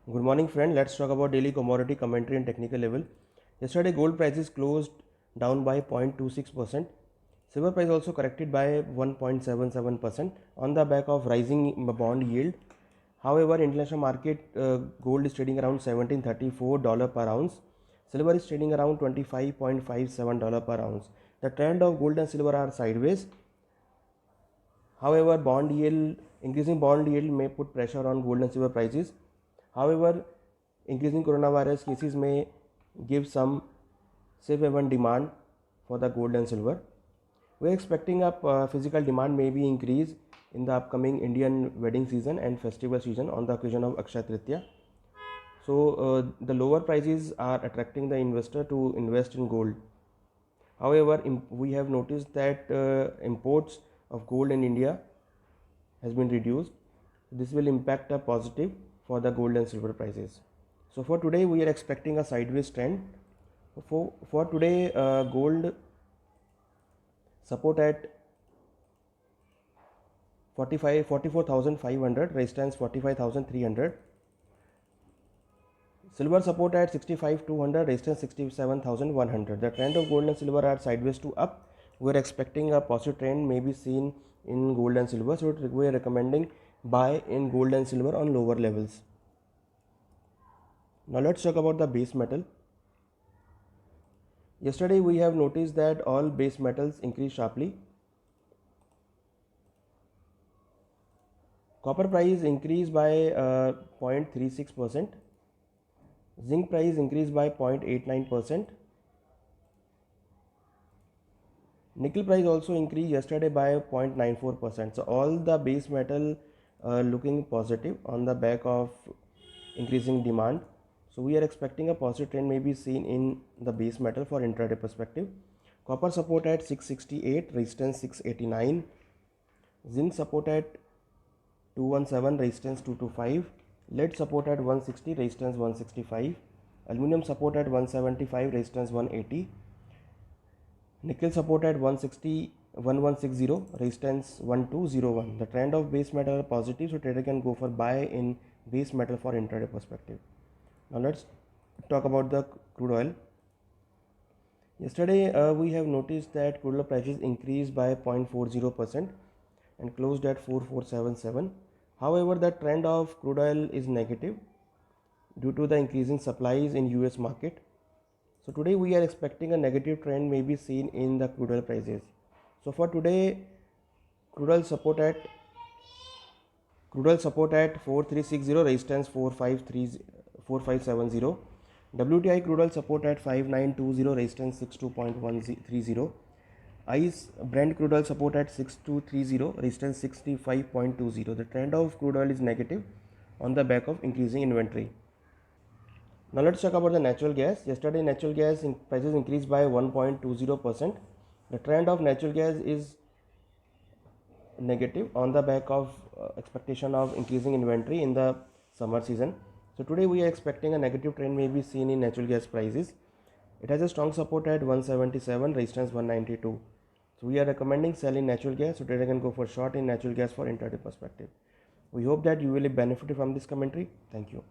Good morning, friend. Let's talk about daily commodity commentary and technical level. Yesterday, gold prices closed down by 0.26%. Silver price also corrected by 1.77% on the back of rising bond yield. However, international market gold is trading around $1734 per ounce. Silver is trading around $25.57 per ounce. The trend of gold and silver are sideways. However, increasing bond yield may put pressure on gold and silver prices. However, increasing coronavirus cases may give some safe haven demand for the gold and silver. We are expecting a physical demand may be increase in the upcoming Indian wedding season and festival season on the occasion of Akshaya Tritiya. So the lower prices are attracting the investor to invest in gold. However, we have noticed that imports of gold in India has been reduced. This will impact a positive for the gold and silver prices. So for today we are expecting a sideways trend. For today, gold support at 44,500, resistance 45,300. Silver support at 65,200, resistance 67,100. The trend of gold and silver are sideways to up. We are expecting a positive trend may be seen in gold and silver. So we are recommending buy in gold and silver on lower levels. Now let's talk about the base metal. Yesterday we have noticed that all base metals increased sharply. Copper price increased by 0.36%. Zinc price increased by 0.89%. Nickel price also increased yesterday by 0.94%. So all the base metal looking positive on the back of increasing demand. So we are expecting a positive trend may be seen in the base metal for intraday perspective. Copper support at 668, resistance 689. Zinc support at 217, resistance 225. Lead support at 160, resistance 165. Aluminum support at 175, resistance 180. Nickel support at 160, 1160, resistance 1201. The trend of base metal are positive, so trader can go for buy in base metal for intraday perspective. Now let's talk about the crude oil. Yesterday we have noticed that crude oil prices increased by 0.40% and closed at 4477. However, the trend of crude oil is negative due to the increasing supplies in US market. So today we are expecting a negative trend may be seen in the crude oil prices. So for today, crude oil support at 4360, resistance 4570. WTI crude oil support at 5920, resistance 62.130. ICE Brent crude oil support at 6230, resistance 65.20. The trend of crude oil is negative on the back of increasing inventory. Now let's talk about the natural gas. Yesterday natural gas prices increased by 1.20%. The trend of natural gas is negative on the back of expectation of increasing inventory in the summer season. So today we are expecting a negative trend may be seen in natural gas prices. It has a strong support at 177, resistance 192. So we are recommending selling natural gas, so trader can go for short in natural gas for intraday perspective. We hope that you will benefit from this commentary. Thank you.